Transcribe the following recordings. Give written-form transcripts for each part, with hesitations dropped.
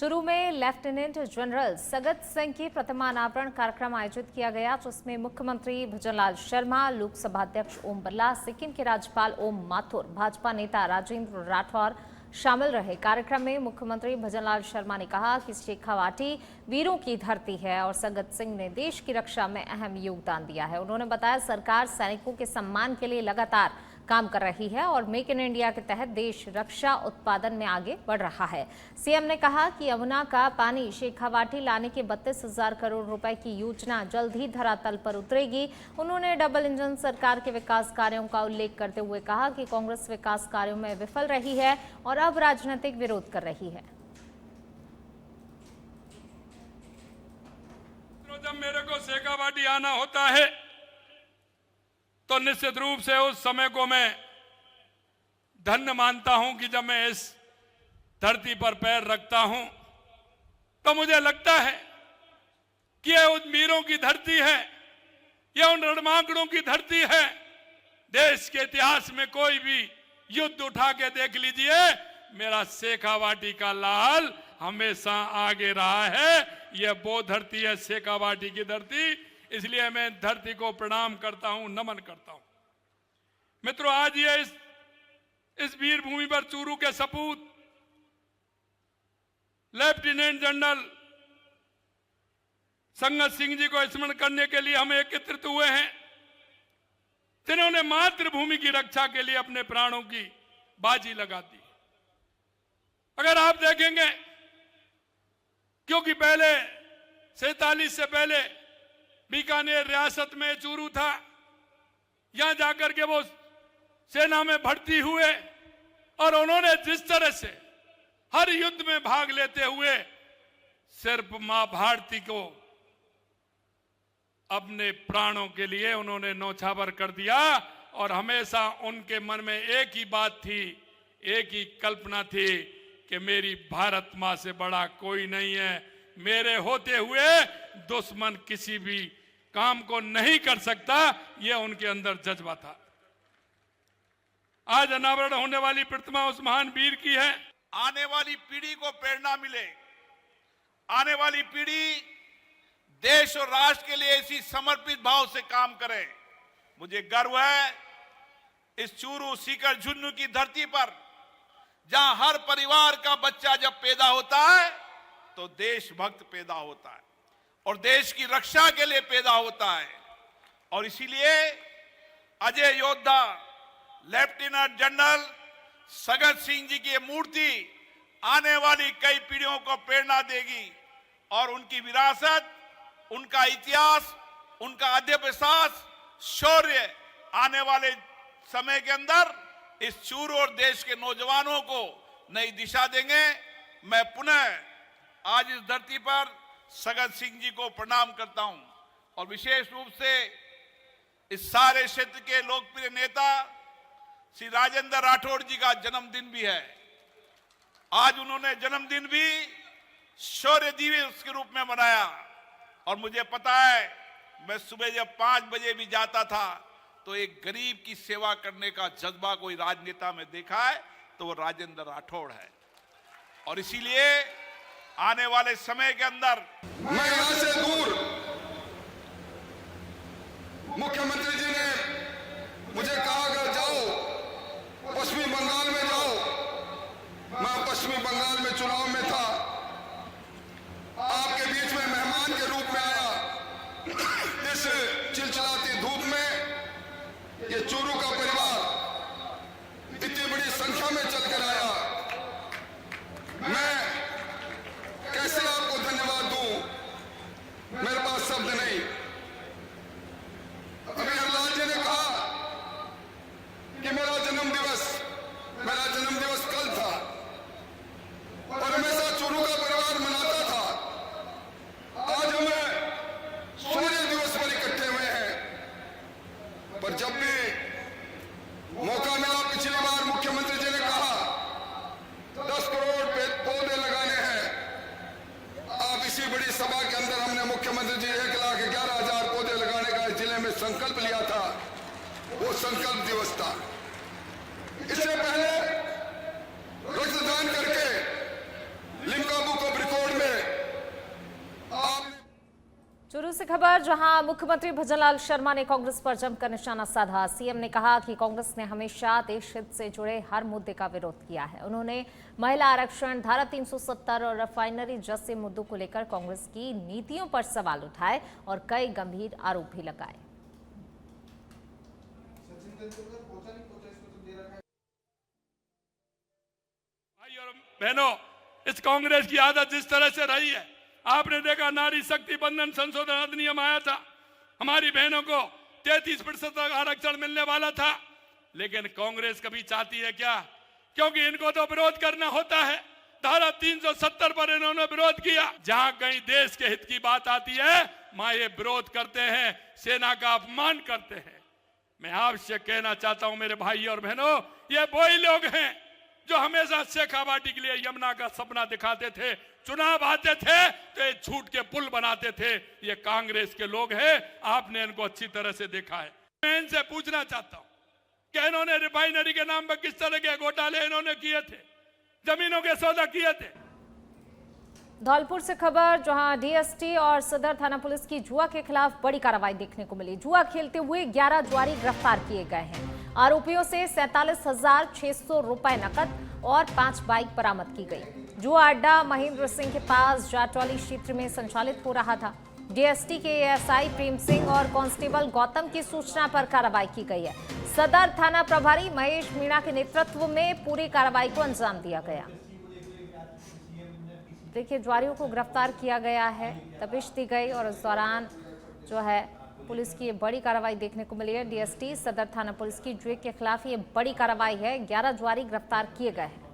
चूरू में lieutenant general Sagat Singh की प्रतिमा अनावरण कार्यक्रम आयोजित किया गया, जिसमें मुख्यमंत्री भजनलाल शर्मा, लोकसभा अध्यक्ष ओम बिरला, सिक्किम के राज्यपाल ओम माथुर, भाजपा नेता राजेंद्र राठौर शामिल रहे। कार्यक्रम में मुख्यमंत्री भजनलाल शर्मा ने कहा कि शेखावाटी वीरों की धरती है और सगत सिंह ने देश की रक्षा में अहम योगदान दिया है। उन्होंने बताया सरकार सैनिकों के सम्मान के लिए लगातार काम कर रही है और मेक इन इंडिया के तहत देश रक्षा उत्पादन में आगे बढ़ रहा है। सीएम ने कहा कि यमुना का पानी शेखावाटी लाने की 32,000 करोड़ रुपए की योजना जल्द ही धरातल पर उतरेगी। उन्होंने डबल इंजन सरकार के विकास कार्यों का उल्लेख करते हुए कहा कि कांग्रेस विकास कार्यों में विफल रही है और अब राजनीतिक विरोध कर रही है। जब मेरे को शेखावाटी आना होता है तो निश्चित रूप से उस समय को मैं धन्य मानता हूं कि जब मैं इस धरती पर पैर रखता हूं तो मुझे लगता है कि यह उन वीरों की धरती है, यह उन रणमांगड़ों की धरती है। देश के इतिहास में कोई भी युद्ध उठा के देख लीजिए, मेरा शेखावाटी का लाल हमेशा आगे रहा है। यह वो धरती है, शेखावाटी की धरती। इसलिए मैं धरती को प्रणाम करता हूं, नमन करता हूं। मित्रों, आज ये इस वीर भूमि पर चूरू के सपूत लेफ्टिनेंट जनरल सगत सिंह जी को स्मरण करने के लिए हम एकत्रित हुए हैं, जिन्होंने मातृभूमि की रक्षा के लिए अपने प्राणों की बाजी लगा दी। अगर आप देखेंगे, क्योंकि पहले 47 से पहले बीकानेर रियासत में चूरू था, यहां जाकर के वो सेना में भर्ती हुए और उन्होंने जिस तरह से हर युद्ध में भाग लेते हुए सिर्फ मां भारती को अपने प्राणों के लिए उन्होंने न्यौछावर कर दिया। और हमेशा उनके मन में एक ही बात थी, एक ही कल्पना थी कि मेरी भारत मां से बड़ा कोई नहीं है। मेरे होते हुए दुश्मन किसी भी काम को नहीं कर सकता, यह उनके अंदर जज्बा था। आज अनावरण होने वाली प्रतिमा उस महान वीर की है। आने वाली पीढ़ी को प्रेरणा मिले, आने वाली पीढ़ी देश और राष्ट्र के लिए इसी समर्पित भाव से काम करे। मुझे गर्व है इस चूरू सीकर झुन्नू की धरती पर, जहां हर परिवार का बच्चा जब पैदा होता है तो देशभक्त पैदा होता है और देश की रक्षा के लिए पैदा होता है। और इसीलिए अजय योद्धा लेफ्टिनेंट जनरल सगत सिंह जी की मूर्ति आने वाली कई पीढ़ियों को प्रेरणा देगी और उनकी विरासत, उनका इतिहास, उनका अध्यवसाय, शौर्य आने वाले समय के अंदर इस चूरू और देश के नौजवानों को नई दिशा देंगे। मैं पुनः आज इस धरती पर सगत सिंह जी को प्रणाम करता हूं और विशेष रूप से इस सारे क्षेत्र के लोकप्रिय नेता श्री राजेंद्र राठौड़ जी का जन्मदिन भी है। आज उन्होंने जन्मदिन भी शौर्य दिवस के रूप में मनाया और मुझे पता है, मैं सुबह जब 5 बजे भी जाता था तो एक गरीब की सेवा करने का जज्बा कोई राजनेता में देखा है तो वो राजेंद्र राठौड़ है। और इसीलिए आने वाले समय के अंदर मैं यहां से दूर, मुख्यमंत्री जी ने मुझे कहा अगर जाओ पश्चिमी बंगाल में जाओ। मैं पश्चिमी बंगाल में चुनाव में था, आपके बीच में मेहमान के रूप में आया। इस चिलचिलाती धूप में ये चूरू का परिवार इतनी बड़ी संख्या में चलकर आया। मैं कैसे आपको धन्यवाद दूं, मेरे पास शब्द नहीं। अभी हरलाल जी ने कहा कि मेरा जन्मदिवस कल था और हमेशा चूरू का परिवार मनाता था। आज हमें शौर्य दिवस पर इकट्ठे हुए हैं, पर जब भी मौका मिला, पिछली बार मुख्यमंत्री जी ने कहा 10 करोड़ पौधे लगाने हैं। आप इसी बड़ी सभा के अंदर हमने मुख्यमंत्री जी 1,11,000 पौधे लगाने का इस जिले में संकल्प लिया था। वो संकल्प दिवस था। इससे पहले रक्तदान करके Limca book of record Churu से खबर, जहां मुख्यमंत्री भजनलाल शर्मा ने कांग्रेस पर जमकर निशाना साधा। सीएम ने कहा कि कांग्रेस ने हमेशा देश हित से जुड़े हर मुद्दे का विरोध किया है। उन्होंने महिला आरक्षण, धारा 370 और रिफाइनरी जैसे मुद्दों को लेकर कांग्रेस की नीतियों पर सवाल उठाए और कई गंभीर आरोप भी लगाए। भाई और बहनों, इस कांग्रेस की आदत जिस तरह से रही है, आपने देखा नारी शक्ति बंधन संशोधन अधिनियम आया था, हमारी बहनों को 33% आरक्षण मिलने वाला था, लेकिन कांग्रेस कभी चाहती है क्या? क्योंकि इनको तो विरोध करना होता है। धारा 370 पर इन्होंने विरोध किया। जहां कहीं देश के हित की बात आती है, मां ये विरोध करते हैं, सेना का अपमान करते हैं। मैं आपसे कहना चाहता हूं मेरे भाई और बहनों, ये वही लोग हैं जो हमेशा शेखावाटी के लिए यमुना का सपना दिखाते थे, चुनाव आते थे तो ये झूठ के पुल बनाते थे। ये कांग्रेस के लोग हैं, आपने इनको अच्छी तरह से देखा है। मैं इनसे पूछना चाहता हूं कि इन्होंने रिफाइनरी के नाम पर किस तरह के घोटाले इन्होंने किए थे, जमीनों के सौदा किए थे। धौलपुर से खबर, जहां डीएसटी और सदर थाना पुलिस की जुआ के खिलाफ बड़ी कार्रवाई देखने को मिली। जुआ खेलते हुए 11 जुआरी गिरफ्तार किए गए हैं। आरोपियों से 47,600 रुपए नकद और 5 बाइक बरामद की गई। जुआ अड्डा महेंद्र सिंह के पास जाटौली क्षेत्र में संचालित हो रहा था। डीएसटी के एएसआई प्रेम सिंह और कांस्टेबल गौतम की सूचना पर कार्रवाई की गई है। सदर थाना प्रभारी महेश मीणा के नेतृत्व में पूरी कार्रवाई को अंजाम दिया गया। देखिए, जुआरियों को गिरफ्तार किया गया है, तपिश दी गई और इस दौरान जो है पुलिस की ये बड़ी कार्रवाई देखने को मिली है। डीएसटी सदर थाना पुलिस की जुए के खिलाफ ये बड़ी कार्रवाई है। 11 जुआरी गिरफ्तार किए गए हैं।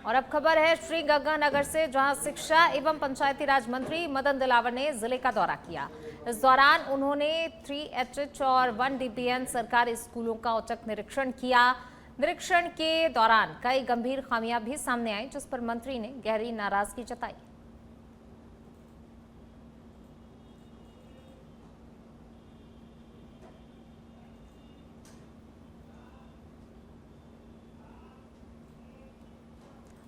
और अब खबर है श्री गंगानगर से, जहां शिक्षा एवं पंचायती राज मंत्री मदन दिलावर ने जिले का दौरा किया। इस दौरान उन्होंने 3HH और 1DPN सरकारी स्कूलों का औचक निरीक्षण किया। निरीक्षण के दौरान कई गंभीर खामियां भी सामने आई, जिस पर मंत्री ने गहरी नाराजगी जताई।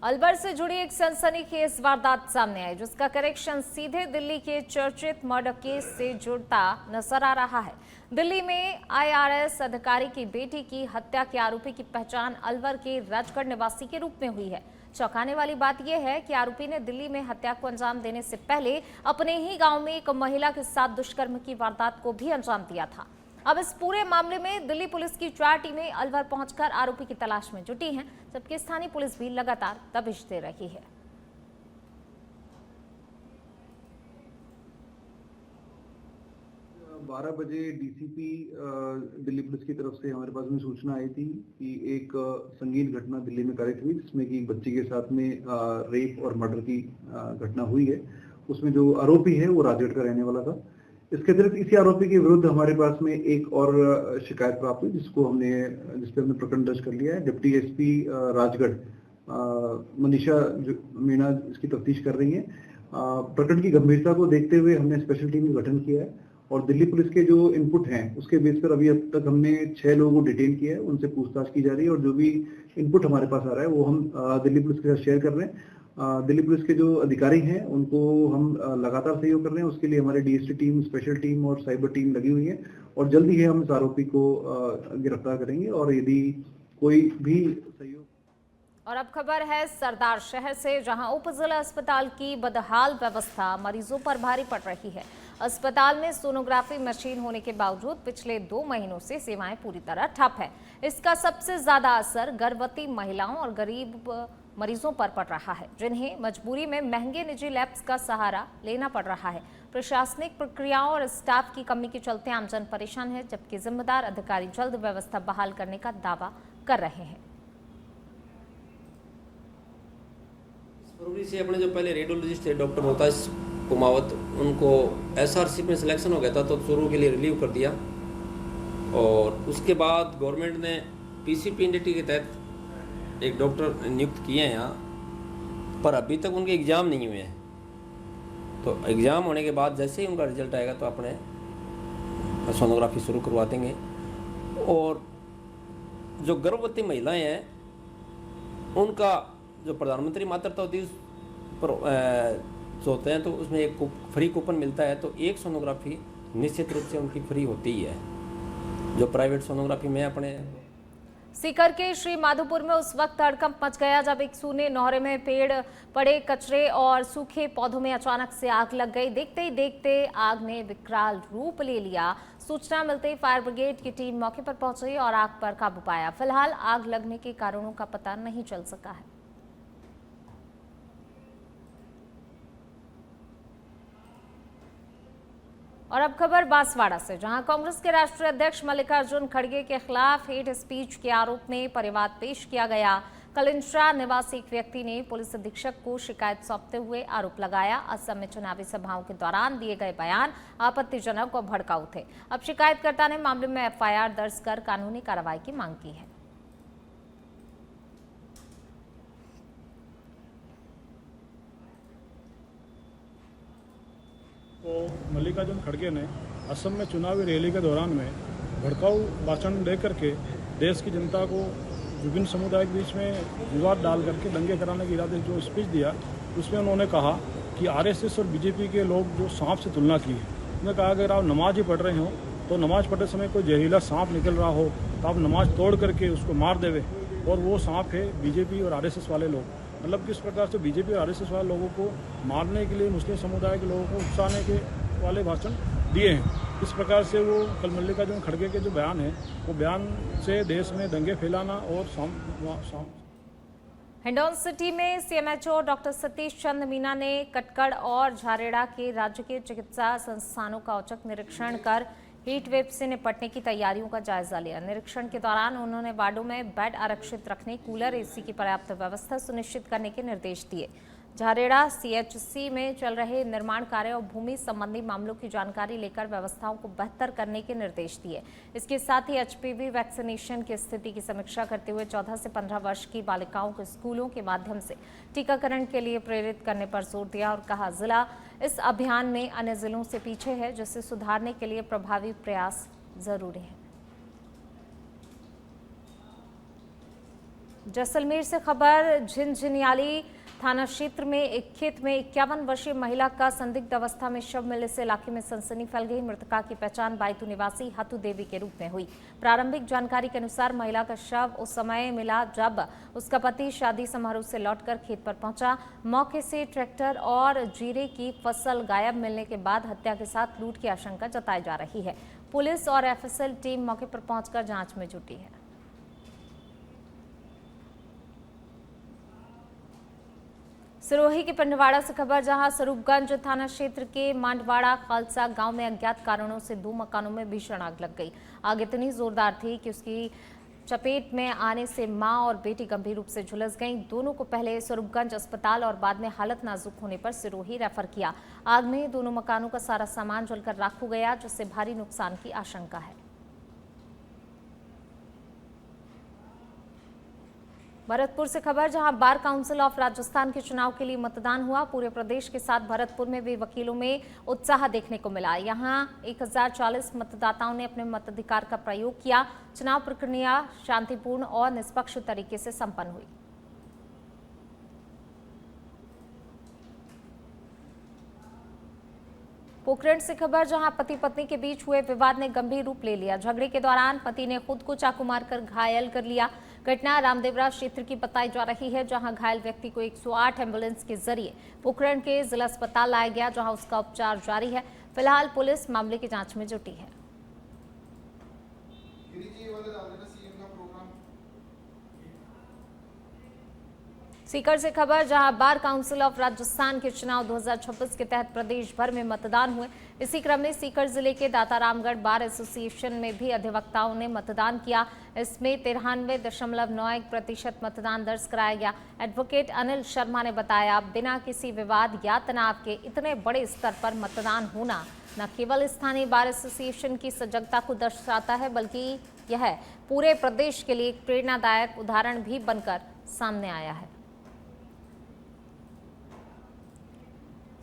अलवर से जुड़ी एक सनसनीखेज वारदात सामने आई, जिसका कनेक्शन सीधे दिल्ली के चर्चित मर्डर केस से जुड़ता नजर आ रहा है। दिल्ली में IRS अधिकारी की बेटी की हत्या के आरोपी की पहचान अलवर के राजगढ़ निवासी के रूप में हुई है। चौंकाने वाली बात यह है कि आरोपी ने दिल्ली में हत्या को अंजाम देने से पहले अपने ही गांव में एक महिला के साथ दुष्कर्म की वारदात को भी अंजाम दिया था। अब इस पूरे मामले में दिल्ली पुलिस की 4 टीमें अलवर पहुंचकर आरोपी की तलाश में जुटी हैं, जबकि स्थानीय पुलिस भी लगातार दबिश दे रही है। बारह बजे डीसीपी दिल्ली पुलिस की तरफ से हमारे पास में सूचना आई थी कि एक संगीन घटना दिल्ली में कारित हुई, जिसमें कि बच्ची के साथ में रेप और मर्डर की घटना हुई है। उसमें जो आरोपी है वो राजगढ़ का रहने वाला था। इसके अतिरिक्त इसी आरोपी के विरुद्ध हमारे पास में एक और शिकायत प्राप्त हुई, जिस पर हमने प्रकरण दर्ज कर लिया है। डिप्टी एसपी राजगढ़ मनीषा मीणा इसकी तफ्तीश कर रही है। प्रकरण की गंभीरता को देखते हुए हमने स्पेशल टीम का गठन किया है और दिल्ली पुलिस के जो इनपुट हैं उसके बेस पर अभी अब तक हमने 6 लोगों को डिटेन किया है, उनसे पूछताछ की जा रही है और जो भी इनपुट हमारे पास आ रहा है वो हम दिल्ली पुलिस के साथ शेयर कर रहे हैं। दिल्ली पुलिस के जो अधिकारी हैं उनको हम लगातार सहयोग कर रहे हैं। उसके लिए हमारे डीएसटी टीम, स्पेशल टीम और साइबर टीम लगी हुई है और जल्दी ही हम इस आरोपी को गिरफ्तार करेंगे। और यदि कोई भी सहयोग। और अब खबर है सरदार शहर से, जहां उप जिला अस्पताल की बदहाल व्यवस्था मरीजों पर भारी पड़ रही है। अस्पताल में सोनोग्राफी मशीन होने के बावजूद पिछले 2 महीनों से सेवाएं पूरी तरह ठप है। इसका सबसे ज्यादा असर गर्भवती महिलाओं और गरीब मरीजों पर पड़ रहा है, जिन्हें मजबूरी में महंगे निजी लैब्स का सहारा लेना पड़ रहा है। प्रशासनिक प्रक्रियाओं और स्टाफ की कमी के चलते आमजन परेशान है, जबकि जिम्मेदार अधिकारी जल्द व्यवस्था बहाल करने का दावा कर रहे हैं। फरवरी से अपने जो पहले रेडियोलॉजिस्ट थे डॉक्टर मोहताज कुमावत, उनको SRC में सिलेक्शन हो गया था तो चूरू के लिए रिलीव कर दिया। और उसके बाद गवर्नमेंट ने PCPNDT के तहत एक डॉक्टर नियुक्त किए हैं यहाँ, पर अभी तक उनके एग्ज़ाम नहीं हुए हैं। तो एग्ज़ाम होने के बाद जैसे ही उनका रिजल्ट आएगा तो अपने सोनोग्राफी शुरू करवा देंगे। और जो गर्भवती महिलाएं हैं उनका जो प्रधानमंत्री मातृत्व दिवस पर जो होते हैं तो उसमें एक फ्री कूपन मिलता है, तो एक सोनोग्राफी निश्चित रूप से उनकी फ्री होती ही है, जो प्राइवेट सोनोग्राफी में अपने। सीकर के श्री माधोपुर में उस वक्त हड़कंप मच गया जब एक सूने नौरे में पेड़ पड़े कचरे और सूखे पौधों में अचानक से आग लग गई। देखते ही देखते आग ने विकराल रूप ले लिया। सूचना मिलते ही फायर ब्रिगेड की टीम मौके पर पहुंची और आग पर काबू पाया। फिलहाल आग लगने के कारणों का पता नहीं चल सका है। और अब खबर बांसवाड़ा से, जहां कांग्रेस के राष्ट्रीय अध्यक्ष मल्लिकार्जुन खड़गे के खिलाफ हेट स्पीच के आरोप में परिवाद पेश किया गया। कलिंद्रा निवासी एक व्यक्ति ने पुलिस अधीक्षक को शिकायत सौंपते हुए आरोप लगाया। असम में चुनावी सभाओं के दौरान दिए गए बयान आपत्तिजनक और भड़काऊ थे। अब शिकायतकर्ता ने मामले में एफआईआर दर्ज कर कानूनी कार्रवाई की मांग की है। तो मल्लिकार्जुन खड़गे ने असम में चुनावी रैली के दौरान में भड़काऊ भाषण दे करके देश की जनता को विभिन्न समुदाय के बीच में विवाद डाल करके दंगे कराने के इरादे से जो स्पीच दिया, उसमें उन्होंने कहा कि आरएसएस और बीजेपी के लोग जो सांप से तुलना की है। उन्होंने कहा अगर आप नमाज ही पढ़ रहे हो तो नमाज पढ़ते समय कोई जहरीला सांप निकल रहा हो तो आप नमाज तोड़ करके उसको मार देवे, और वो सांप है बीजेपी और आरएसएस वाले लोग। मतलब किस प्रकार से बीजेपी और आरएसएस वाले लोगों को मारने के लिए मुस्लिम समुदाय के लोगों को उकसाने के वाले भाषण दिए हैं। इस प्रकार से वो कल मल्लिकार्जुन खड़गे के जो बयान है, वो बयान से देश में दंगे फैलाना और हिंडौन सिटी में सीएमएचओ डॉक्टर सतीश चंद्र मीना ने कटकड़ और झारेड़ा के राज्य के चिकित्सा संस्थानों का औचक निरीक्षण कर हीट वेव से निपटने की तैयारियों का जायजा लिया। निरीक्षण के दौरान उन्होंने वार्डों में बेड आरक्षित रखने, कूलर, एसी की पर्याप्त व्यवस्था सुनिश्चित करने के निर्देश दिए। झारेड़ा सीएचसी में चल रहे निर्माण कार्य और भूमि संबंधी मामलों की जानकारी लेकर व्यवस्थाओं को बेहतर करने के निर्देश दिए। इसके साथ ही एचपीवी वैक्सीनेशन की स्थिति की समीक्षा करते हुए 14 से 15 वर्ष की बालिकाओं को स्कूलों के माध्यम से टीकाकरण के लिए प्रेरित करने पर जोर दिया और कहा, जिला इस अभियान में अन्य जिलों से पीछे है, जिसे सुधारने के लिए प्रभावी प्रयास जरूरी है। जैसलमेर से खबर, झिनझिनियाली थाना क्षेत्र में एक खेत में 51 वर्षीय महिला का संदिग्ध अवस्था में शव मिलने से इलाके में सनसनी फैल गई। मृतका की पहचान बायतू निवासी हतु देवी के रूप में हुई। प्रारंभिक जानकारी के अनुसार महिला का शव उस समय मिला जब उसका पति शादी समारोह से लौटकर खेत पर पहुंचा। मौके से ट्रैक्टर और जीरे की फसल गायब मिलने के बाद हत्या के साथ लूट की आशंका जताई जा रही है। पुलिस और एफएसएल टीम मौके पर पहुंचकर जांच में जुटी है। सिरोही के पंडवाड़ा से खबर, जहां स्वरूपगंज थाना क्षेत्र के मांडवाड़ा खालसा गांव में अज्ञात कारणों से 2 मकानों में भीषण आग लग गई। आग इतनी जोरदार थी कि उसकी चपेट में आने से मां और बेटी गंभीर रूप से झुलस गईं। दोनों को पहले स्वरूपगंज अस्पताल और बाद में हालत नाजुक होने पर सिरोही रेफर किया। आग में दोनों मकानों का सारा सामान जलकर राख हो गया, जिससे भारी नुकसान की आशंका है। भरतपुर से खबर, जहां बार काउंसिल ऑफ राजस्थान के चुनाव के लिए मतदान हुआ। पूरे प्रदेश के साथ भरतपुर में भी वकीलों में उत्साह देखने को मिला। यहां 1040 मतदाताओं ने अपने मताधिकार का प्रयोग किया। चुनाव प्रक्रिया शांतिपूर्ण और निष्पक्ष तरीके से संपन्न हुई। पोखरण से खबर, जहां पति पत्नी के बीच हुए विवाद ने गंभीर रूप ले लिया। झगड़े के दौरान पति ने खुद को चाकू मारकर घायल कर लिया। घटना रामदेवरा क्षेत्र की बताई जा रही है, जहां घायल व्यक्ति को 108 एम्बुलेंस के जरिए पोखरण के जिला अस्पताल लाया गया, जहां उसका उपचार जारी है। फिलहाल पुलिस मामले की जांच में जुटी है। सीकर से खबर, जहां बार काउंसिल ऑफ राजस्थान के चुनाव 2026 के तहत प्रदेश भर में मतदान हुए। इसी क्रम में सीकर जिले के दातारामगढ़ बार एसोसिएशन में भी अधिवक्ताओं ने मतदान किया। इसमें 93.91% मतदान दर्ज कराया गया। एडवोकेट अनिल शर्मा ने बताया, बिना किसी विवाद या तनाव के इतने बड़े स्तर पर मतदान होना न केवल स्थानीय बार एसोसिएशन की सजगता को दर्शाता है, बल्कि यह पूरे प्रदेश के लिए एक प्रेरणादायक उदाहरण भी बनकर सामने आया है।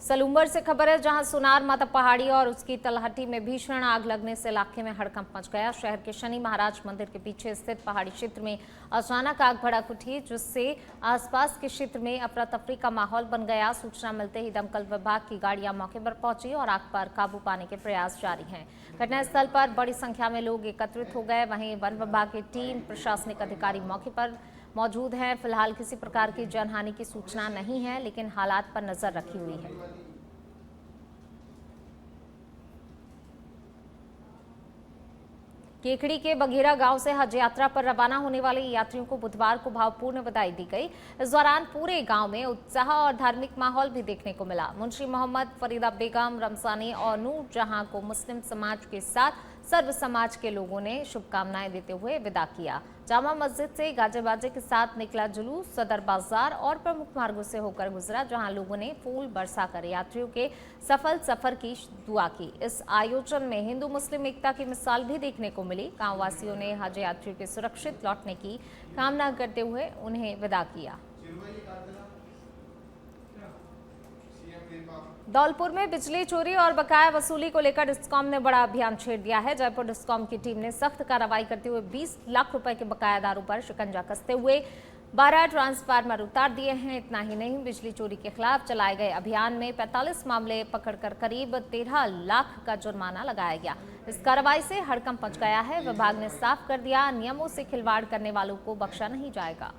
सलूम्बर से खबर है, जहां सुनार माता पहाड़ी और उसकी तलहटी में भीषण आग लगने से इलाके में हड़कंप मच गया। शहर के शनि महाराज मंदिर के पीछे स्थित पहाड़ी क्षेत्र में अचानक आग भड़क उठी, जिससे आसपास के क्षेत्र में अफरा तफरी का माहौल बन गया। सूचना मिलते ही दमकल विभाग की गाड़ियां मौके पर पहुंची और आग पर काबू पाने के प्रयास जारी हैं। घटनास्थल पर बड़ी संख्या में लोग एकत्रित हो गए। वहीं वन विभाग की टीम, प्रशासनिक अधिकारी मौके पर मौजूद हैं। फिलहाल किसी प्रकार की जनहानि की सूचना नहीं है, लेकिन हालात पर नजर रखी हुई है। केकड़ी के बघेरा गांव से हज यात्रा पर रवाना होने वाले यात्रियों को बुधवार को भावपूर्ण बधाई दी गई। इस दौरान पूरे गांव में उत्साह और धार्मिक माहौल भी देखने को मिला। मुंशी मोहम्मद, फरीदा बेगम, रमजानी और नूर जहां को मुस्लिम समाज के साथ सर्व समाज के लोगों ने शुभकामनाएं देते हुए विदा किया। जामा मस्जिद से गाजे बाजे के साथ निकला जुलूस सदर बाजार और प्रमुख मार्गों से होकर गुजरा, जहां लोगों ने फूल बरसाकर यात्रियों के सफल सफर की दुआ की। इस आयोजन में हिंदू मुस्लिम एकता की मिसाल भी देखने को मिली। गांव वासियों ने हज यात्रियों के सुरक्षित लौटने की कामना करते हुए उन्हें विदा किया। धौलपुर में बिजली चोरी और बकाया वसूली को लेकर डिस्कॉम ने बड़ा अभियान छेड़ दिया है। जयपुर डिस्कॉम की टीम ने सख्त कार्रवाई करते हुए 20 लाख रुपए के बकायादारों पर शिकंजा कसते हुए 12 ट्रांसफार्मर उतार दिए हैं। इतना ही नहीं, बिजली चोरी के खिलाफ चलाए गए अभियान में 45 मामले पकड़कर करीब 13 लाख का जुर्माना लगाया गया। इस कार्रवाई से हड़कंप मच गया है। विभाग ने साफ कर दिया, नियमों से खिलवाड़ करने वालों को बख्शा नहीं जाएगा।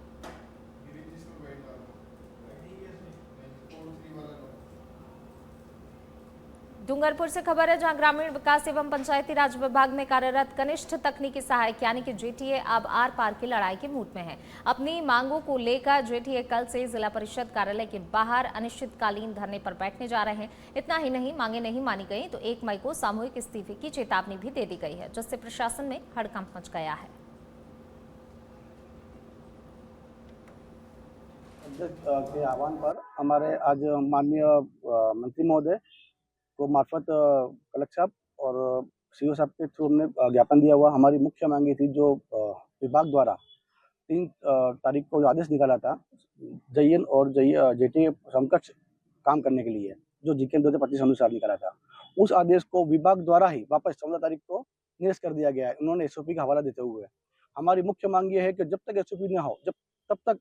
डूंगरपुर से खबर है, जहां ग्रामीण विकास एवं पंचायती राज विभाग में कार्यरत कनिष्ठ तकनीकी सहायक यानी कि जेटीए अब आर पार की लड़ाई के मूड में है। अपनी मांगों को लेकर जेटीए कल से जिला परिषद कार्यालय के बाहर अनिश्चितकालीन धरने पर बैठने जा रहे हैं। इतना ही नहीं, मांगे नहीं मानी गई तो 1 मई को सामूहिक इस्तीफे की चेतावनी भी दे दी गई है, जिससे प्रशासन में हड़कंप मच गया है। के आह्वान पर हमारे आज माननीय मंत्री महोदय को मार्फत कलेक्टर साहब और सीओ साहब के थ्रू हमने ज्ञापन दिया हुआ। हमारी मुख्य मांगी थी, जो विभाग द्वारा 3 तारीख को जो आदेश निकाला था JN और जेटीए समकक्ष काम करने के लिए, जो GK 2025 अनुसार निकाला था, उस आदेश को विभाग द्वारा ही वापस 14 तारीख को निरस्त कर दिया गया है। उन्होंने SOP का हवाला देते हुए हमारी मुख्य मांग ये है कि जब तक SOP न हो, तब तक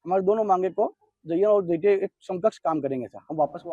हमारे दोनों मांगे को JN और जेटीए एक समकक्ष काम करेंगे। हम वापस